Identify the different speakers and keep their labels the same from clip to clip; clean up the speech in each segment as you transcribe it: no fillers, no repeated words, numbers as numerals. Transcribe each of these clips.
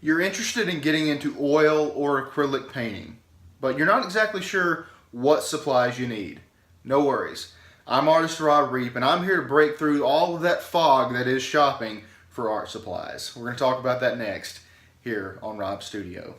Speaker 1: You're interested in getting into oil or acrylic painting, but you're not exactly sure what supplies you need. No worries. I'm artist Rob Reep, and I'm here to break through all of that fog that is shopping for art supplies. We're going to talk about that next here on Rob's Studio.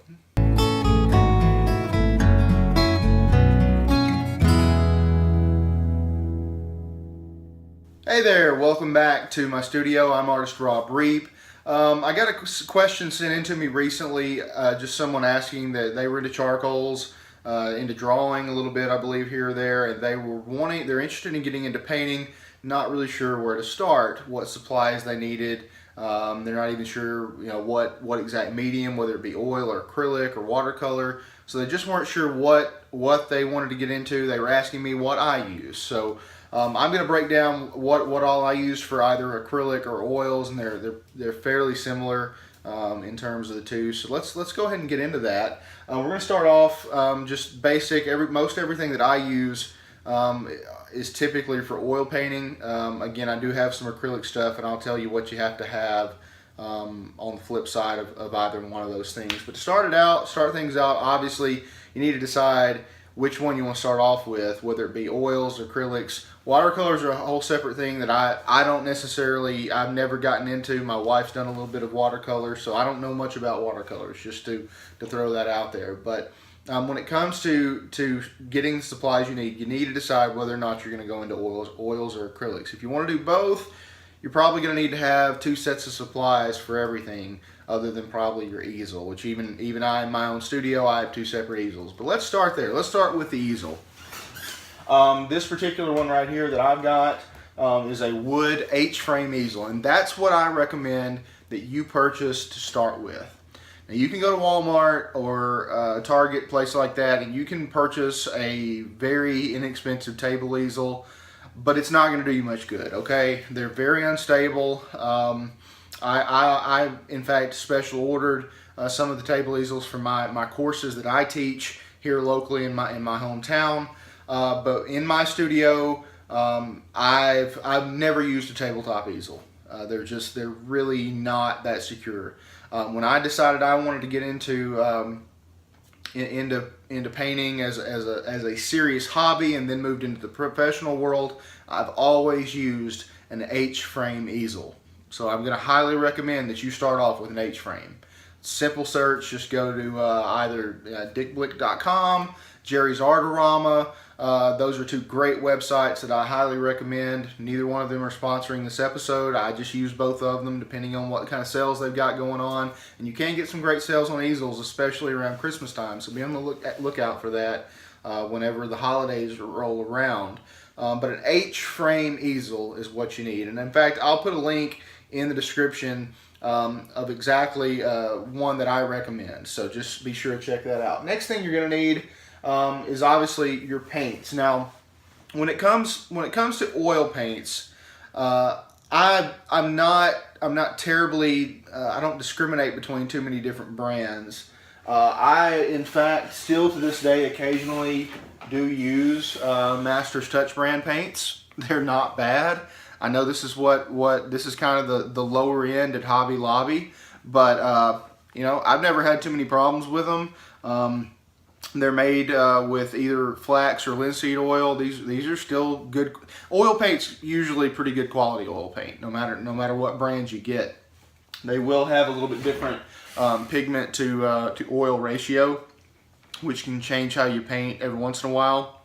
Speaker 1: Hey there, welcome back to my studio. I'm artist Rob Reep. I got a question sent in to me recently, just someone asking that they were into charcoals, into drawing a little bit, I believe, here or there, and they're interested in getting into painting, not really sure where to start, what supplies they needed. They're not even sure, what exact medium, whether it be oil or acrylic or watercolor. So they just weren't sure what they wanted to get into. They were asking me what I use. So I'm going to break down what all I use for either acrylic or oils, and they're fairly similar in terms of the two. So let's go ahead and get into that. We're going to start off just basic. Most everything that I use is typically for oil painting. Again, I do have some acrylic stuff, and I'll tell you what you have to have on the flip side of either one of those things. But to start things out, obviously you need to decide which one you want to start off with, whether it be oils, acrylics. Watercolors are a whole separate thing that I've never gotten into. My wife's done a little bit of watercolor, so I don't know much about watercolors, just to throw that out there. But when it comes to getting the supplies you need to decide whether or not you're going to go into oils or acrylics. If you want to do both, you're probably going to need to have two sets of supplies for everything, other than probably your easel, which even I, in my own studio, I have two separate easels. But let's start there. Let's start with the easel. This particular one right here that I've got is a wood H-frame easel, and that's what I recommend that you purchase to start with. Now, you can go to Walmart or Target, place like that, and you can purchase a very inexpensive table easel, but it's not going to do you much good, okay? They're very unstable. I in fact special ordered some of the table easels for my courses that I teach here locally in my hometown. But in my studio, I've never used a tabletop easel. They're really not that secure. When I decided I wanted to get into painting as a serious hobby, and then moved into the professional world, I've always used an H-frame easel. So I'm going to highly recommend that you start off with an H-frame. Simple search, just go to either dickblick.com, Jerry's Artorama. Those are two great websites that I highly recommend. Neither one of them are sponsoring this episode. I just use both of them depending on what kind of sales they've got going on. And you can get some great sales on easels, especially around Christmas time. So be on the lookout for that whenever the holidays roll around. But an H-frame easel is what you need. And in fact, I'll put a link in the description of exactly one that I recommend. So just be sure to check that out. Next thing you're going to need is obviously your paints. Now, when it comes to oil paints, I'm not terribly I don't discriminate between too many different brands. I, in fact, still to this day occasionally do use Master's Touch brand paints. They're not bad. I know this is this is kind of the lower end at Hobby Lobby, but I've never had too many problems with them. They're made with either flax or linseed oil. These are still good. Oil paint's usually pretty good quality oil paint, no matter what brands you get. They will have a little bit different pigment to oil ratio, which can change how you paint every once in a while.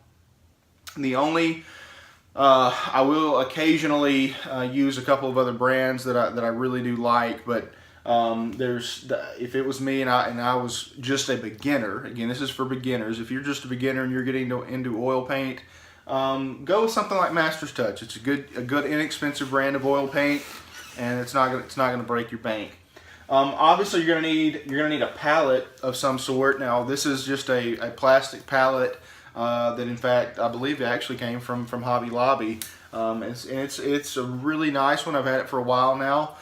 Speaker 1: I will occasionally use a couple of other brands that I really do like, but if it was me and I was just a beginner, again, this is for beginners. If you're just a beginner and you're getting into oil paint, go with something like Master's Touch. It's a good inexpensive brand of oil paint, and it's not gonna break your bank. Obviously, you're gonna need a palette of some sort. Now, this is just a plastic palette that, in fact, I believe it actually came from Hobby Lobby. It's a really nice one. I've had it for a while now.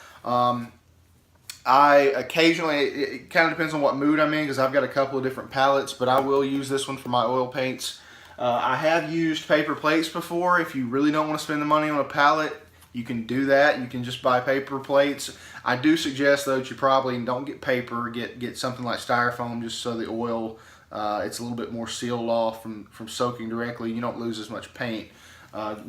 Speaker 1: I occasionally, it kind of depends on what mood I'm in, because I've got a couple of different palettes, but I will use this one for my oil paints. I have used paper plates before. If you really don't want to spend the money on a palette, you can do that. You can just buy paper plates. I do suggest though that you probably don't get paper, get something like styrofoam, just so the oil it's a little bit more sealed off from soaking directly. You don't lose as much paint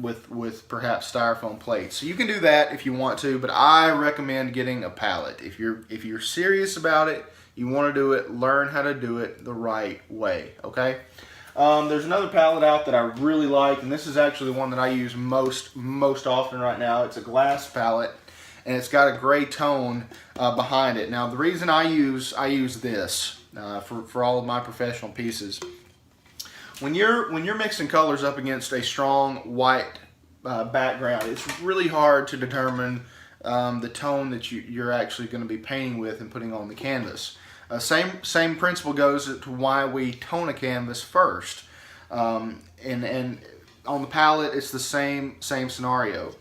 Speaker 1: with perhaps styrofoam plates. So you can do that if you want to, but I recommend getting a palette. If you're serious about it, you want to do it, learn how to do it the right way, okay? There's another palette out that I really like, and this is actually the one that I use most often right now. It's a glass palette, and it's got a gray tone behind it. Now, the reason I use this for all of my professional pieces, when you're mixing colors up against a strong white background, it's really hard to determine the tone that you're actually going to be painting with and putting on the canvas. Same principle goes to why we tone a canvas first, and on the palette it's the same scenario.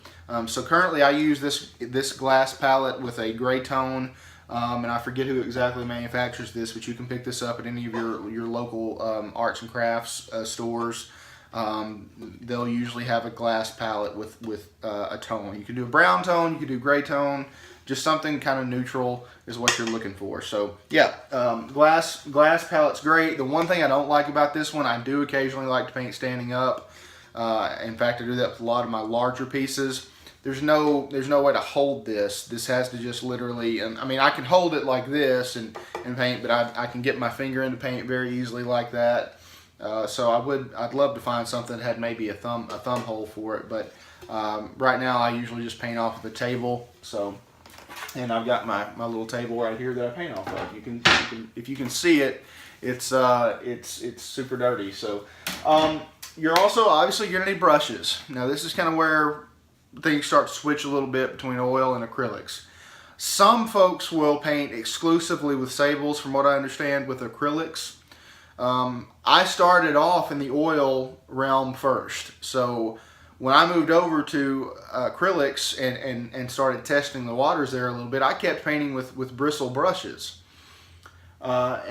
Speaker 1: So currently I use this glass palette with a gray tone, and I forget who exactly manufactures this, but you can pick this up at any of your local arts and crafts stores. They'll usually have a glass palette with a tone. You can do a brown tone, you can do gray tone, just something kind of neutral is what you're looking for. So yeah, glass palette's great. The one thing I don't like about this one, I do occasionally like to paint standing up. In fact, I do that with a lot of my larger pieces. There's no way to hold this. This has to just literally, I mean, I can hold it like this and paint, but I can get my finger into paint very easily like that. So I'd love to find something that had maybe a thumb hole for it, but right now I usually just paint off of the table. So, and I've got my little table right here that I paint off of. You can if you can see it, it's super dirty. So you're also obviously gonna need brushes. Now this is kind of where things start to switch a little bit between oil and acrylics. Some folks will paint exclusively with sables, from what I understand, with acrylics. I started off in the oil realm first. So when I moved over to acrylics and started testing the waters there a little bit, I kept painting with bristle brushes. But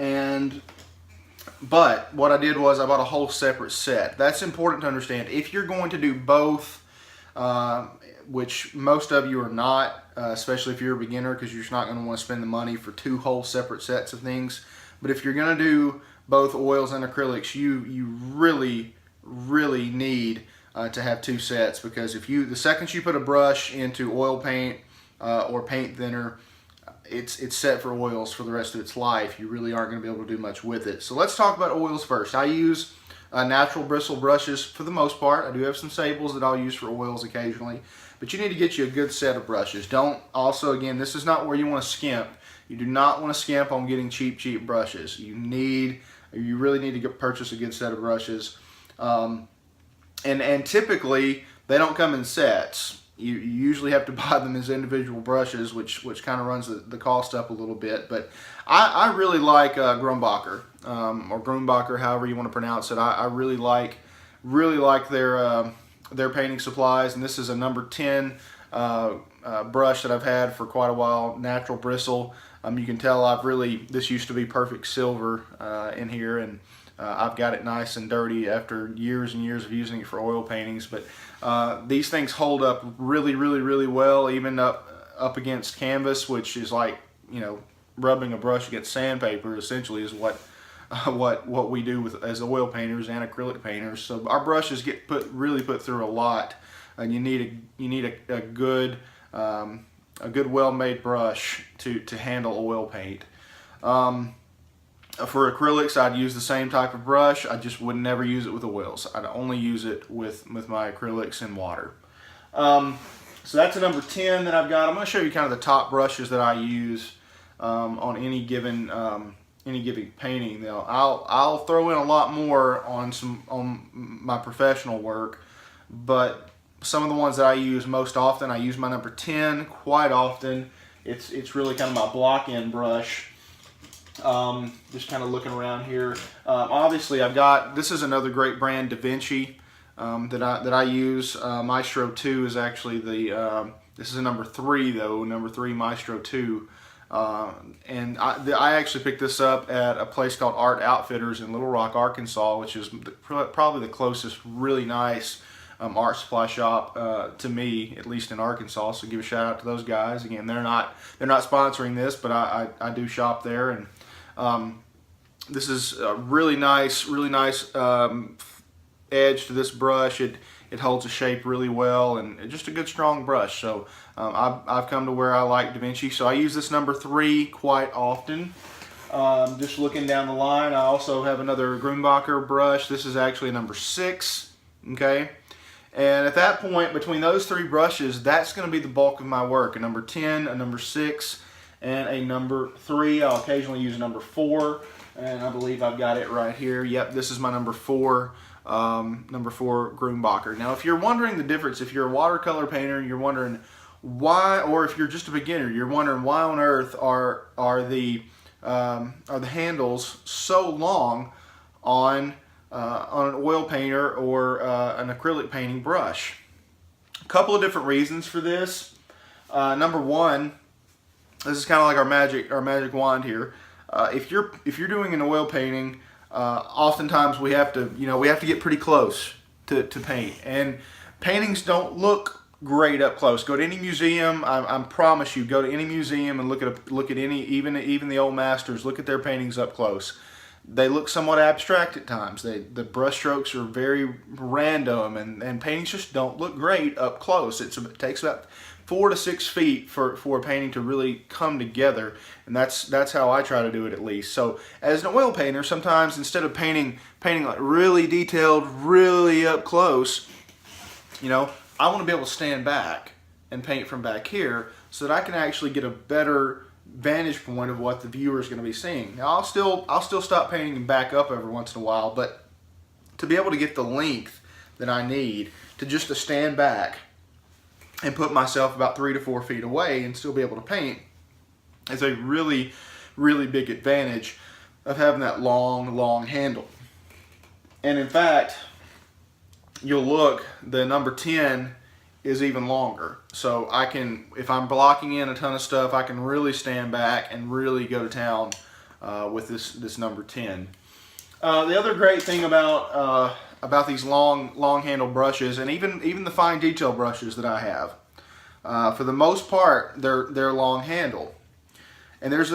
Speaker 1: what I did was I bought a whole separate set. That's important to understand. If you're going to do both, which most of you are not, especially if you're a beginner, because you're just not going to want to spend the money for two whole separate sets of things. But if you're going to do both oils and acrylics, you really need to have two sets, because the second you put a brush into oil paint or paint thinner, it's set for oils for the rest of its life. You really aren't going to be able to do much with it. So let's talk about oils first. I use natural bristle brushes for the most part. I do have some sables that I'll use for oils occasionally, but you need to get you a good set of brushes. Again, this is not where you want to skimp. You do not want to skimp on getting cheap brushes. You really need to purchase a good set of brushes. And typically they don't come in sets. You usually have to buy them as individual brushes, which kind of runs the cost up a little bit. But I really like Grumbacher, or Grumbacher, however you want to pronounce it. I really like their painting supplies, and this is a number 10 brush that I've had for quite a while, natural bristle. You can tell this used to be perfect silver in here, and I've got it nice and dirty after years and years of using it for oil paintings. But these things hold up really well, even up against canvas, which is like, rubbing a brush against sandpaper essentially is what we do as oil painters and acrylic painters. So our brushes get really put through a lot, and you need a good well-made brush to handle oil paint. For acrylics, I'd use the same type of brush. I just would never use it with oils. I'd only use it with my acrylics in water. So that's a number 10 that I've got. I'm going to show you kind of the top brushes that I use on any given painting. Now, I'll throw in a lot more on my professional work, but some of the ones that I use most often, I use my number 10 quite often. It's really kind of my block-in brush. Just kind of looking around here. Obviously, this is another great brand, Da Vinci, that I use. Maestro 2 is actually this is a number 3 though, number 3 Maestro 2. And I actually picked this up at a place called Art Outfitters in Little Rock, Arkansas, which is probably the closest really nice art supply shop to me, at least in Arkansas. So give a shout out to those guys. Again, they're not sponsoring this, but I do shop there, and this is a really nice edge to this brush. It holds the shape really well, and it's just a good strong brush. So I've come to where I like Da Vinci. So I use this number 3 quite often. Just looking down the line, I also have another Grumbacher brush. This is actually a number 6. Okay, and at that point, between those 3 brushes, that's going to be the bulk of my work. A number 10, a number 6, and a number 3. I'll occasionally use a number 4, and I believe I've got it right here. Yep, this is my number 4. Number 4 Grumbacher. Now, if you're wondering the difference, if you're a watercolor painter, you're wondering why, or if you're just a beginner, you're wondering why on earth are the handles so long on an oil painter or an acrylic painting brush? A couple of different reasons for this. Number 1, this is kind of like our magic wand here. If you're doing an oil painting, oftentimes we have to get pretty close to paint, and paintings don't look great up close. Go to any museum. I promise you, go to any museum and look at any, even the old masters. Look at their paintings up close. They look somewhat abstract at times. The brush strokes are very random, and paintings just don't look great up close. It takes about 4 to 6 feet for a painting to really come together, and that's how I try to do it, at least. So as an oil painter, sometimes instead of painting like really detailed, really up close, I want to be able to stand back and paint from back here so that I can actually get a better vantage point of what the viewer is going to be seeing. Now I'll still stop painting and back up every once in a while, but to be able to get the length that I need to stand back and put myself about 3 to 4 feet away and still be able to paint is a really, really big advantage of having that long handle. And in fact, you'll look, the number 10 is even longer. So I can, if I'm blocking in a ton of stuff, I can really stand back and really go to town with this number 10. The other great thing about these long handle brushes, and even the fine detail brushes that I have, for the most part, they're long handle. And there's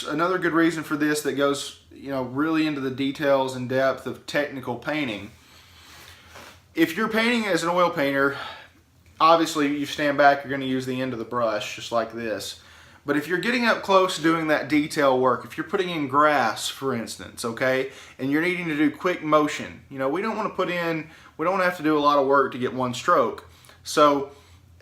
Speaker 1: another good reason for this that goes really into the details and depth of technical painting. If you're painting as an oil painter, obviously you stand back, you're going to use the end of the brush just like this. But if you're getting up close doing that detail work, if you're putting in grass, for instance, okay, and you're needing to do quick motion, we don't want to have to do a lot of work to get one stroke. So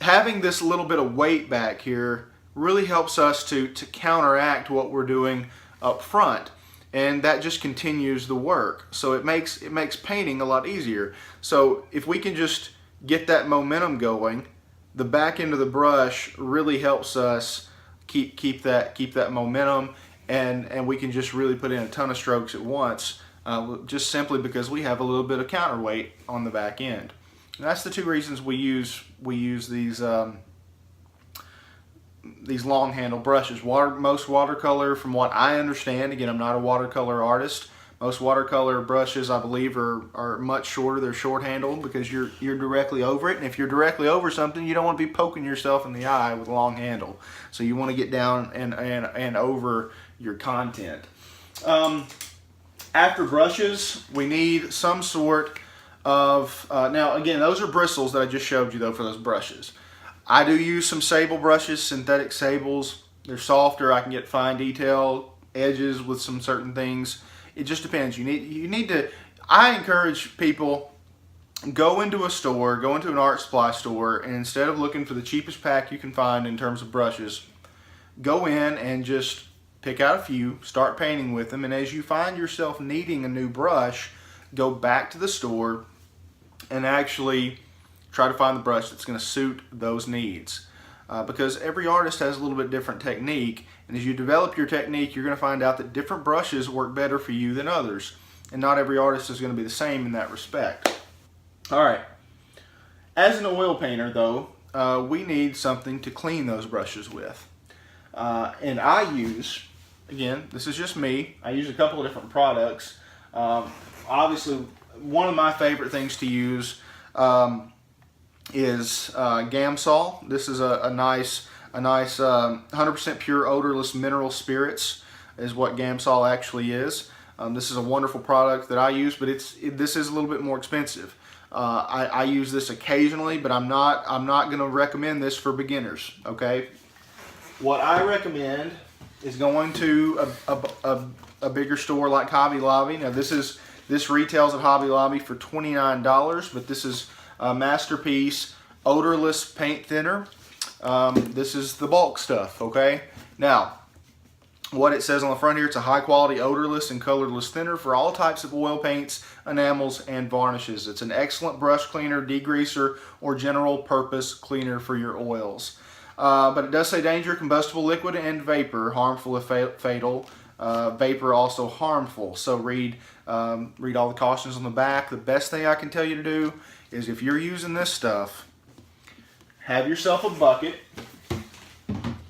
Speaker 1: having this little bit of weight back here really helps us to counteract what we're doing up front. And that just continues the work. So it makes painting a lot easier. So if we can just get that momentum going, the back end of the brush really helps us keep that momentum, and we can just really put in a ton of strokes at once, just simply because we have a little bit of counterweight on the back end. And that's the 2 reasons we use these long handle brushes. Most watercolor, from what I understand, again, I'm not a watercolor artist, most watercolor brushes, I believe, are much shorter. They're short handled because you're directly over it, and if you're directly over something, you don't want to be poking yourself in the eye with a long handle. So you want to get down and over your content. After brushes, we need some sort of, now again, those are bristles that I just showed you though for those brushes. I do use some sable brushes, synthetic sables. They're softer. I can get fine detail edges with some certain things. It just depends. You need to. I encourage people, go into a store, go into an art supply store, and instead of looking for the cheapest pack you can find in terms of brushes, go in and just pick out a few, start painting with them, and as you find yourself needing a new brush, go back to the store and actually try to find the brush that's going to suit those needs. Because every artist has a little bit different technique, and as you develop your technique, you're going to find out that different brushes work better for you than others, and not every artist is going to be the same in that respect. Alright, as an oil painter though, we need something to clean those brushes with. And I use, again, this is just me, I use a couple of different products. Obviously, one of my favorite things to use is Gamsol. This is a nice 100% pure odorless mineral spirits is what Gamsol actually is. This is a wonderful product that I use, but this is a little bit more expensive. I use this occasionally, but I'm not going to recommend this for beginners. Okay, what I recommend is going to a bigger store like Hobby Lobby. Now this retails at Hobby Lobby for $29, but this is a Masterpiece odorless paint thinner. This is the bulk stuff. Okay, now what it says on the front here, it's a high quality odorless and colorless thinner for all types of oil paints, enamels, and varnishes. It's an excellent brush cleaner, degreaser, or general purpose cleaner for your oils. But it does say danger, combustible liquid and vapor, harmful if fatal. Vapor also harmful. So read all the cautions on the back. The best thing I can tell you to do is if you're using this stuff, have yourself a bucket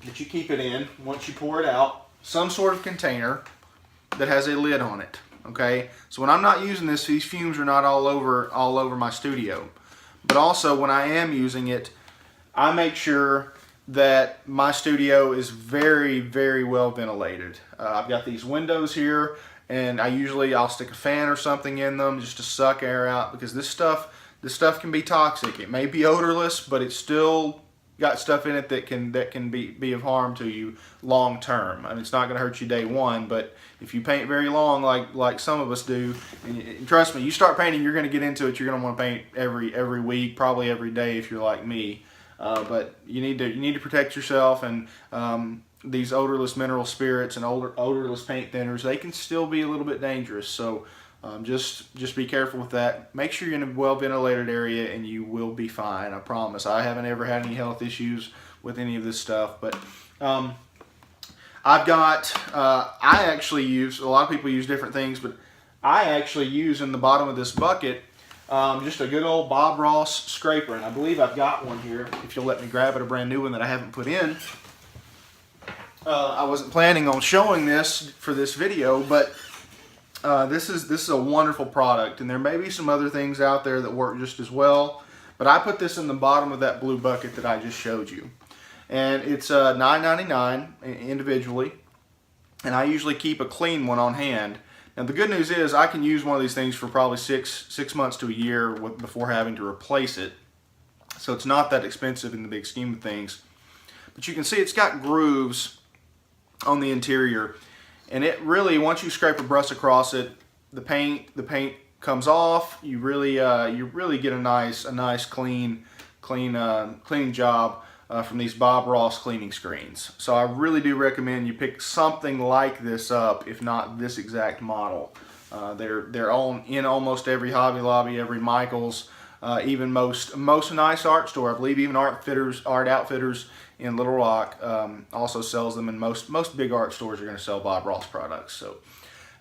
Speaker 1: that you keep it in once you pour it out. Some sort of container that has a lid on it. Okay, so when I'm not using this, these fumes are not all over my studio. But also when I am using it, I make sure that my studio is very, very well ventilated. I've got these windows here, and I'll stick a fan or something in them just to suck air out, because this stuff can be toxic. It may be odorless, but it's still got stuff in it that can be of harm to you long term. I mean, it's not going to hurt you day one, but if you paint very long, like some of us do, and trust me, you start painting, you're going to get into it. You're going to want to paint every week, probably every day if you're like me. But you need to protect yourself, and these odorless mineral spirits and odorless paint thinners, they can still be a little bit dangerous. So just be careful with that. Make sure you're in a well ventilated area and you will be fine. I promise. I haven't ever had any health issues with any of this stuff, but I actually use, a lot of people use different things, but I actually use in the bottom of this bucket just a good old Bob Ross scraper, and I believe I've got one here. If you'll let me grab it, a brand new one that I haven't put in. I wasn't planning on showing this for this video, but this is a wonderful product, and there may be some other things out there that work just as well, but I put this in the bottom of that blue bucket that I just showed you, and it's $9.99 individually, and I usually keep a clean one on hand. Now the good news is I can use one of these things for probably six months to a year before having to replace it, so it's not that expensive in the big scheme of things. But you can see it's got grooves on the interior. And it really, once you scrape a brush across it, the paint comes off. You really get a nice clean job from these Bob Ross cleaning screens. So I really do recommend you pick something like this up, if not this exact model. They're in almost every Hobby Lobby, every Michaels, even most nice art store. I believe even Art Outfitters in Little Rock also sells them, and most big art stores are going to sell Bob Ross products. So,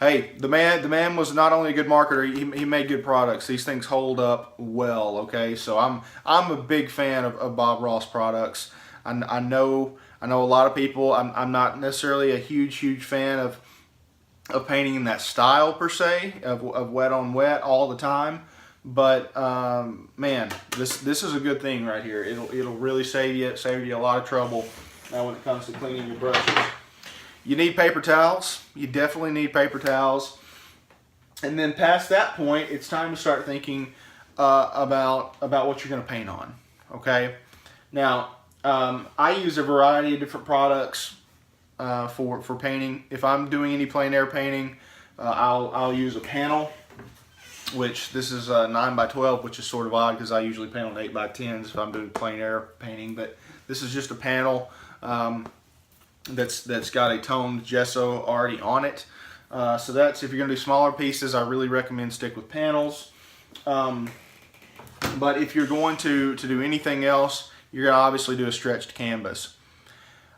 Speaker 1: hey, the man was not only a good marketer, he made good products. These things hold up well. Okay, so I'm a big fan of Bob Ross products. I know a lot of people. I'm not necessarily a huge fan of painting in that style per se, of wet on wet all the time. But man, this is a good thing right here. It'll really save you a lot of trouble when it comes to cleaning your brushes. You need paper towels. You definitely need paper towels. And then past that point, it's time to start thinking about what you're going to paint on. Okay. Now I use a variety of different products for painting. If I'm doing any plein air painting, I'll use a panel, which this is 9x12, which is sort of odd because I usually paint on 8x10s if I'm doing plein air painting. But this is just a panel that's got a toned gesso already on it. So that's, if you're going to do smaller pieces, I really recommend stick with panels. But if you're going to do anything else, you're going to obviously do a stretched canvas.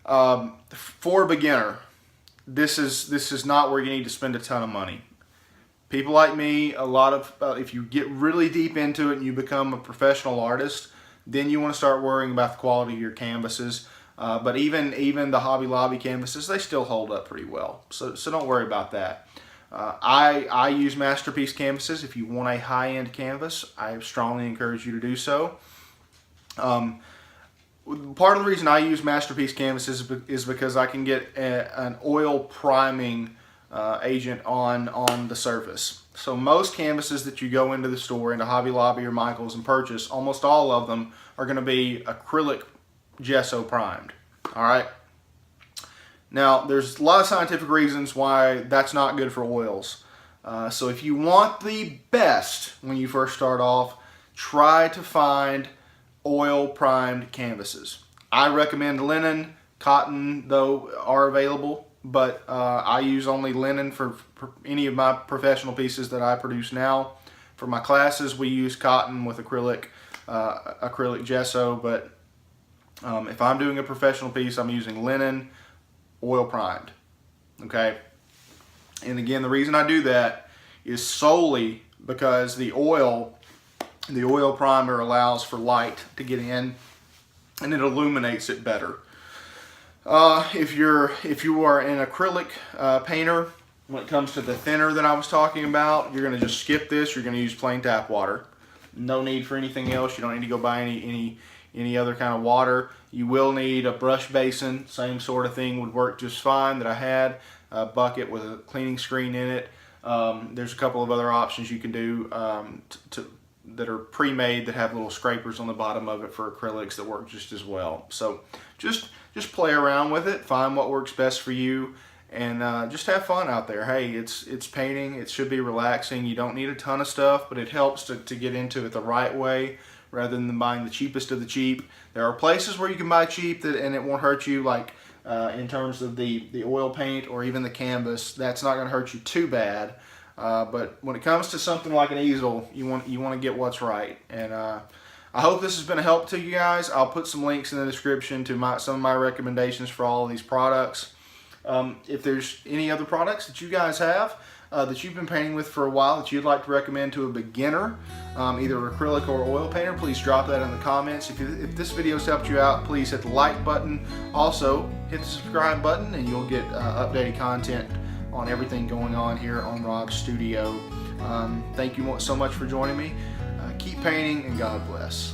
Speaker 1: For a beginner, this is not where you need to spend a ton of money. People like me, if you get really deep into it and you become a professional artist, then you want to start worrying about the quality of your canvases. But even the Hobby Lobby canvases, they still hold up pretty well. So don't worry about that. I use Masterpiece canvases. If you want a high-end canvas, I strongly encourage you to do so. Um, Part of the reason I use Masterpiece canvases is because I can get an oil priming agent on the surface. So most canvases that you go into the store, into Hobby Lobby or Michael's and purchase, almost all of them are going to be acrylic gesso primed. All right. Now there's a lot of scientific reasons why that's not good for oils. So if you want the best when you first start off, try to find oil primed canvases. I recommend linen. Cotton though are available, but I use only linen for any of my professional pieces that I produce now. For my classes we use cotton with acrylic gesso, but if I'm doing a professional piece I'm using linen oil primed. Okay, and again the reason I do that is solely because the oil primer allows for light to get in and it illuminates it better. If you are an acrylic painter, when it comes to the thinner that I was talking about, you're going to just skip this. You're going to use plain tap water. No need for anything else. You don't need to go buy any other kind of water. You will need a brush basin. Same sort of thing would work just fine that I had. A bucket with a cleaning screen in it. There's a couple of other options you can do that are pre-made that have little scrapers on the bottom of it for acrylics that work just as well. So just play around with it, find what works best for you, and just have fun out there. Hey, it's painting. It should be relaxing. You don't need a ton of stuff, but it helps to get into it the right way rather than buying the cheapest of the cheap. There are places where you can buy cheap and it won't hurt you, like in terms of the oil paint or even the canvas. That's not going to hurt you too bad. But when it comes to something like an easel, you want to get what's right. And I hope this has been a help to you guys. I'll put some links in the description to some of my recommendations for all of these products. If there's any other products that you guys have that you've been painting with for a while that you'd like to recommend to a beginner, either acrylic or oil painter, please drop that in the comments. If this video's helped you out, please hit the like button. Also, hit the subscribe button and you'll get updated content on everything going on here on Rob's studio. Thank you so much for joining me. Keep painting and God bless.